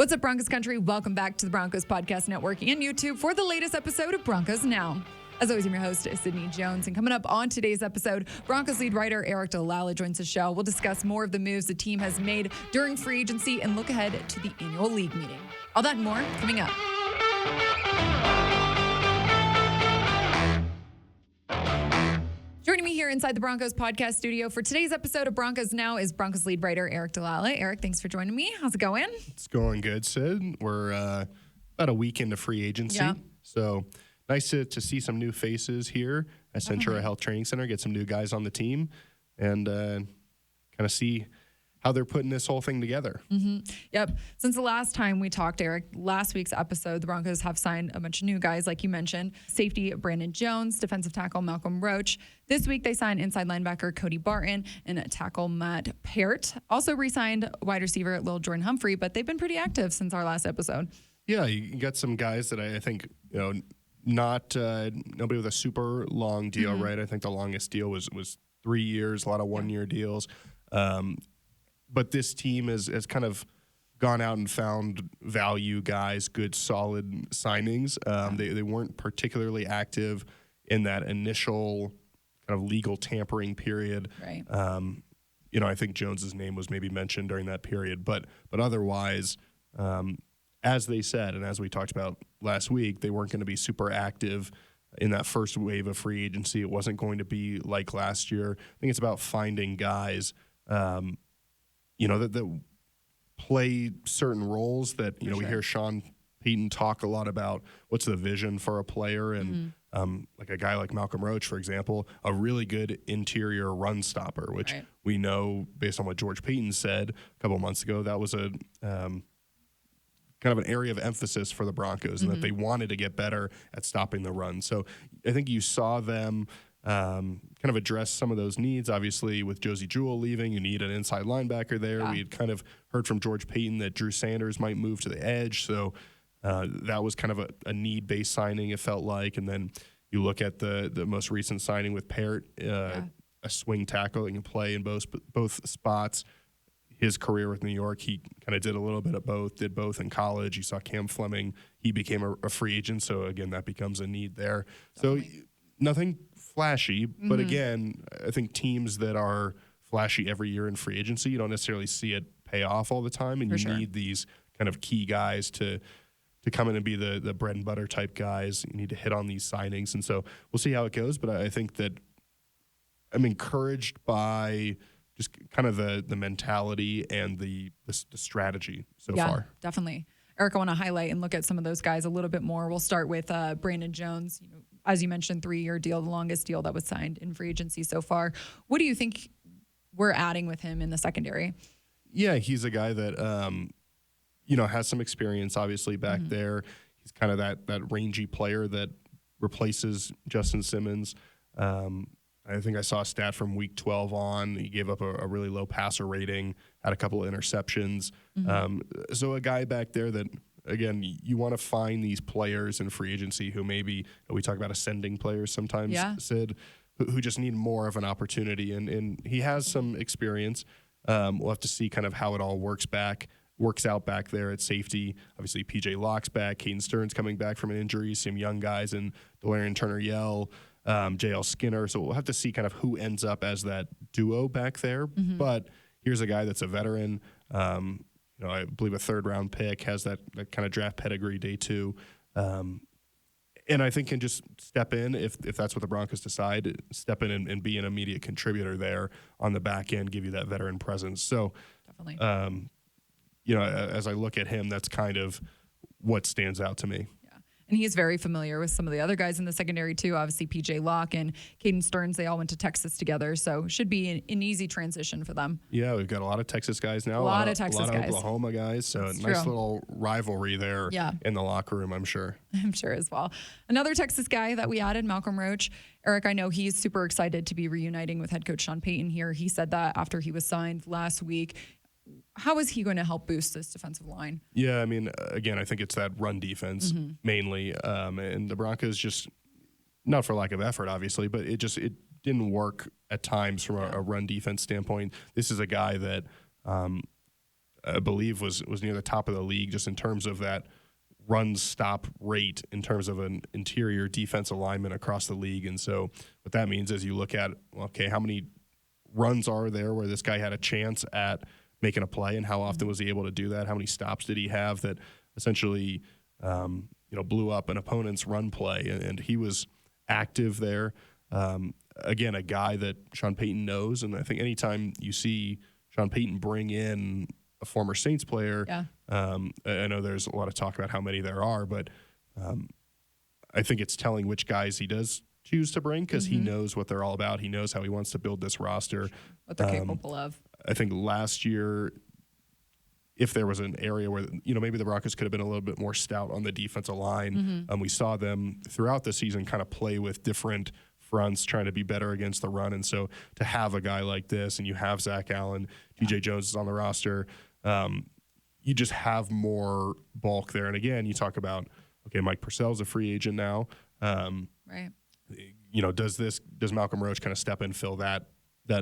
What's up, Broncos country? Welcome back to the Broncos Podcast Network and YouTube for the latest episode of Broncos Now. As always, I'm your host, Sydney Jones. And coming up on today's episode, Broncos lead writer Eric Delala joins the show. We'll discuss more of the moves the team has made during free agency and look ahead to the annual league meeting. All that and more coming up. Joining me here inside the Broncos podcast studio for today's episode of Broncos Now is Broncos lead writer Eric Delala. Eric, thanks for joining me. How's it going? It's going good, Sid. We're about a week into free agency. So nice to see some new faces here at Centura Health Training Center, get some new guys on the team, and kind of see how they're putting this whole thing together. Yep. Since the last time we talked, Eric, last week's episode, the Broncos have signed a bunch of new guys, like you mentioned. Safety Brandon Jones, defensive tackle Malcolm Roach. This week they signed inside linebacker Cody Barton and tackle Matt Peart. Also re-signed wide receiver Lil Jordan Humphrey, but they've been pretty active since our last episode. Yeah, you got some guys that I think, not nobody with a super long deal, right? I think the longest deal was 3 years, a lot of one-year deals. But this team has kind of gone out and found value guys, good, solid signings. They weren't particularly active in that initial kind of legal tampering period. Right. I think Jones's name was maybe mentioned during that period. But otherwise, as they said, and as we talked about last week, they weren't going to be super active in that first wave of free agency. It wasn't going to be like last year. I think it's about finding guys that play certain roles that, we hear Sean Payton talk a lot about what's the vision for a player. And like a guy like Malcolm Roach, for example, a really good interior run stopper, which we know based on what George Payton said a couple of months ago, that was a kind of an area of emphasis for the Broncos and that they wanted to get better at stopping the run. So I think you saw them kind of address some of those needs. Obviously, with Josie Jewell leaving, you need an inside linebacker there. Yeah. We had kind of heard from George Payton that Drew Sanders might move to the edge. So that was kind of a need-based signing, it felt like. And then you look at the most recent signing with Peart, a swing tackle that can play in both spots. His career with New York, he kind of did a little bit of both, did both in college. You saw Cam Fleming, he became a free agent. So, again, that becomes a need there. Definitely. So nothing flashy, but again, I think teams that are flashy every year in free agency, you don't necessarily see it pay off all the time, and you need these kind of key guys to come in and be the bread and butter type guys. You need to hit on these signings, and so we'll see how it goes, but I think that I'm encouraged by just kind of the mentality and the strategy so far. Yeah, definitely. Eric, I want to highlight and look at some of those guys a little bit more. We'll start with Brandon Jones. As you mentioned, 3-year deal, the longest deal that was signed in free agency so far. What do you think we're adding with him in the secondary? Yeah, he's a guy that, has some experience, obviously, back there. He's kind of that rangy player that replaces Justin Simmons. I think I saw a stat from week 12 on. He gave up a really low passer rating, had a couple of interceptions. So a guy back there that, again, you want to find these players in free agency who maybe, we talk about ascending players sometimes, Sid, who just need more of an opportunity. And he has some experience. We'll have to see kind of how it all works out back there at safety. Obviously, P.J. Locke's back. Caden Stearns coming back from an injury. Some young guys in Delarian Turner-Yell, J.L. Skinner. So we'll have to see kind of who ends up as that duo back there. But here's a guy that's a veteran. I believe a third-round pick, has that kind of draft pedigree day two. And I think can just step in if that's what the Broncos decide, step in and be an immediate contributor there on the back end, give you that veteran presence. So, definitely. As I look at him, that's kind of what stands out to me. And he's very familiar with some of the other guys in the secondary, too. Obviously, P.J. Locke and Caden Stearns, they all went to Texas together. So should be an easy transition for them. Yeah, we've got a lot of Texas guys now. A lot of Oklahoma guys. So That's nice true. little rivalry there in the locker room, I'm sure. I'm sure as well. Another Texas guy that we added, Malcolm Roach. Eric, I know he's super excited to be reuniting with head coach Sean Payton here. He said that after he was signed last week. How is he going to help boost this defensive line? Yeah, I mean, again, I think it's that run defense mainly. And the Broncos just, not for lack of effort, obviously, but it didn't work at times from a run defense standpoint. This is a guy that I believe was near the top of the league just in terms of that run stop rate in terms of an interior defensive lineman across the league. And so what that means is you look at, okay, how many runs are there where this guy had a chance at making a play, and how often was he able to do that? How many stops did he have that essentially, blew up an opponent's run play? And he was active there. Again, a guy that Sean Payton knows, and I think anytime you see Sean Payton bring in a former Saints player, I know there's a lot of talk about how many there are, but I think it's telling which guys he does choose to bring, because he knows what they're all about. He knows how he wants to build this roster. What they're capable of. I think last year, if there was an area where, maybe the Broncos could have been a little bit more stout on the defensive line, we saw them throughout the season kind of play with different fronts, trying to be better against the run. And so to have a guy like this, and you have Zach Allen, DJ Jones is on the roster, you just have more bulk there. And again, you talk about, okay, Mike Purcell's a free agent now. Right. Does Malcolm Roach kind of step in, fill that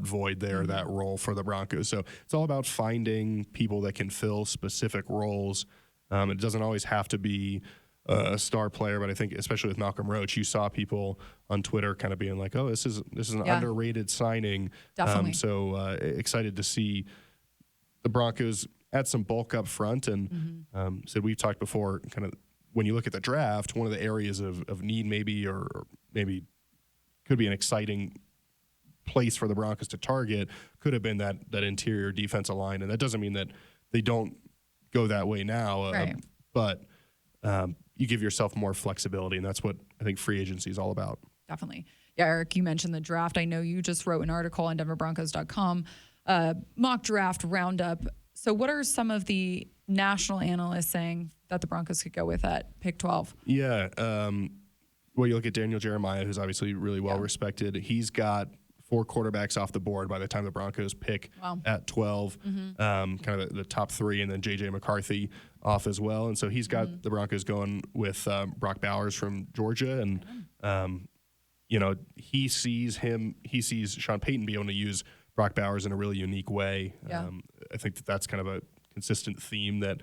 void there, that role for the Broncos? So it's all about finding people that can fill specific roles. It doesn't always have to be a star player, but I think especially with Malcolm Roach, you saw people on Twitter kind of being like, "Oh, this is an underrated signing." Definitely. Excited to see the Broncos add some bulk up front. And so we've talked before, kind of when you look at the draft, one of the areas of need maybe, or maybe could be an exciting place for the Broncos to target, could have been that interior defensive line. And that doesn't mean that they don't go that way now, but you give yourself more flexibility, and that's what I think free agency is all about. Definitely. Yeah, Eric, you mentioned the draft. I know you just wrote an article on DenverBroncos.com, mock draft roundup. So what are some of the national analysts saying that the Broncos could go with at pick 12? Yeah. Well, you look at Daniel Jeremiah, who's obviously really well respected. He's got 4 quarterbacks off the board by the time the Broncos pick at 12, kind of the top 3, and then J.J. McCarthy off as well. And so he's got the Broncos going with Brock Bowers from Georgia. And, he sees Sean Payton be able to use Brock Bowers in a really unique way. I think that's kind of a consistent theme, that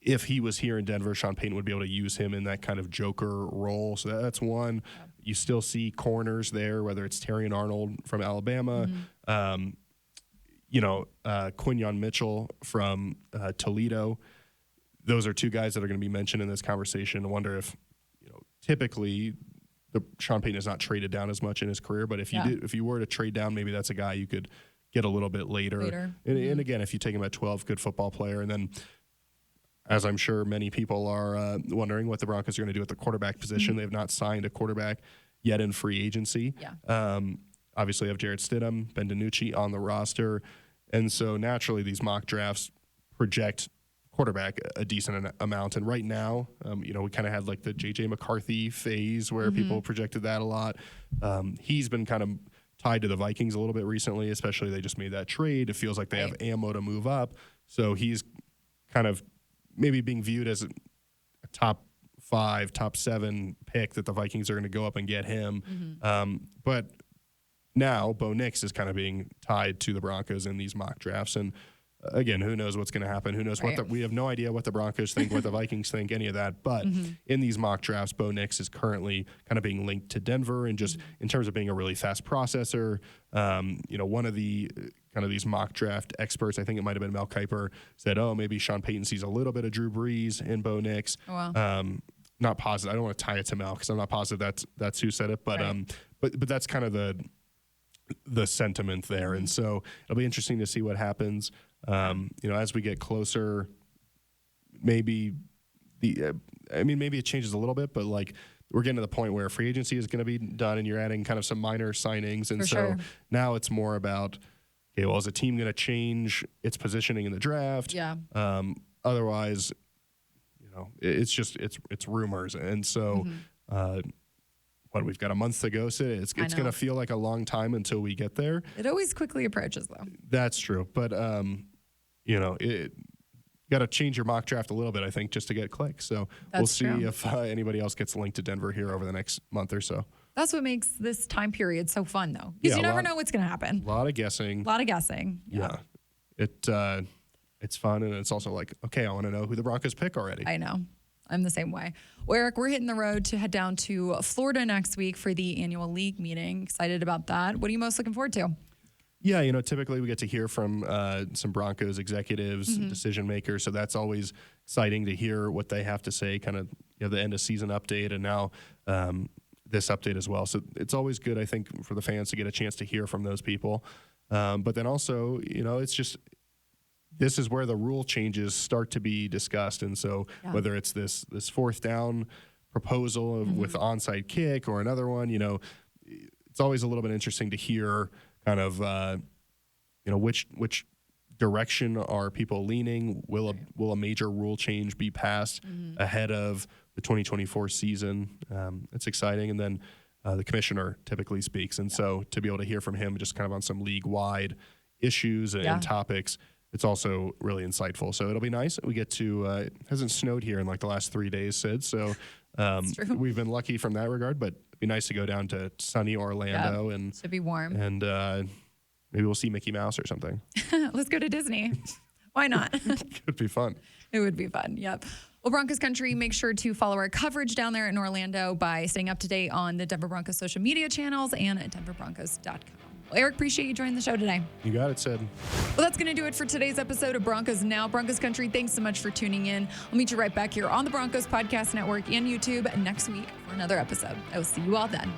if he was here in Denver, Sean Payton would be able to use him in that kind of joker role. So that's one. You still see corners there, whether it's Terrion Arnold from Alabama, Quinyon Mitchell from Toledo. Those are 2 guys that are going to be mentioned in this conversation. I wonder if, typically Sean Payton has not traded down as much in his career, but if you were to trade down, maybe that's a guy you could get a little bit later. And again, if you take him at 12, good football player. And then, as I'm sure many people are wondering, what the Broncos are going to do at the quarterback position. They have not signed a quarterback yet in free agency. Obviously, have Jarrett Stidham, Ben DiNucci on the roster. And so naturally, these mock drafts project quarterback a decent amount. And right now, we kind of had like the J.J. McCarthy phase where people projected that a lot. He's been kind of tied to the Vikings a little bit recently, especially they just made that trade. It feels like they have ammo to move up. So he's kind of maybe being viewed as a top 5, top 7 pick, that the Vikings are going to go up and get him. But now Bo Nix is kind of being tied to the Broncos in these mock drafts. And again, who knows what's going to happen? Who knows we have no idea what the Broncos think, what the Vikings think, any of that. But in these mock drafts, Bo Nix is currently kind of being linked to Denver, and just in terms of being a really fast processor. One of the kind of these mock draft experts, I think it might have been Mel Kiper, said, maybe Sean Payton sees a little bit of Drew Brees in Bo Nix. Not positive. I don't want to tie it to Mel because I'm not positive that's who said it, but but that's kind of the sentiment there. And so it'll be interesting to see what happens. As we get closer, maybe maybe it changes a little bit, but like we're getting to the point where free agency is going to be done and you're adding kind of some minor signings. And now it's more about, okay, well, is a team going to change its positioning in the draft? Otherwise, it's just, it's rumors. And so, we've got a month to go, so it's going to feel like a long time until we get there. It always quickly approaches, though. That's true. But, it got to change your mock draft a little bit, I think, just to get clicks. So we'll see if anybody else gets linked to Denver here over the next month or so. That's what makes this time period so fun, though, because you never know what's going to happen. A lot of guessing. A lot of guessing. Yeah. it's fun. And it's also like, okay, I want to know who the Broncos pick already. I know. I'm the same way. Well, Eric, we're hitting the road to head down to Florida next week for the annual league meeting. Excited about that. What are you most looking forward to? Yeah, typically we get to hear from some Broncos executives, decision makers. So that's always exciting to hear what they have to say, kind of the end of season update and now this update as well. So it's always good, I think, for the fans to get a chance to hear from those people. But then also, it's just this is where the rule changes start to be discussed. And so whether it's this fourth down proposal with onside kick or another one, it's always a little bit interesting to hear kind of, which direction are people leaning? Will a major rule change be passed ahead of the 2024 season? It's exciting. And then the commissioner typically speaks. And so to be able to hear from him just kind of on some league-wide issues and topics, it's also really insightful. So it'll be nice. We get to, it hasn't snowed here in like the last 3 days, Sid. So we've been lucky from that regard, but it'd be nice to go down to sunny Orlando and should be warm. And maybe we'll see Mickey Mouse or something. Let's go to Disney. Why not? Could be fun. It would be fun. Yep. Well, Broncos Country, make sure to follow our coverage down there in Orlando by staying up to date on the Denver Broncos social media channels and at denverbroncos.com. Well, Eric, appreciate you joining the show today. You got it, Sid. Well, that's going to do it for today's episode of Broncos Now. Broncos Country, thanks so much for tuning in. I'll meet you right back here on the Broncos Podcast Network and YouTube next week for another episode. I will see you all then.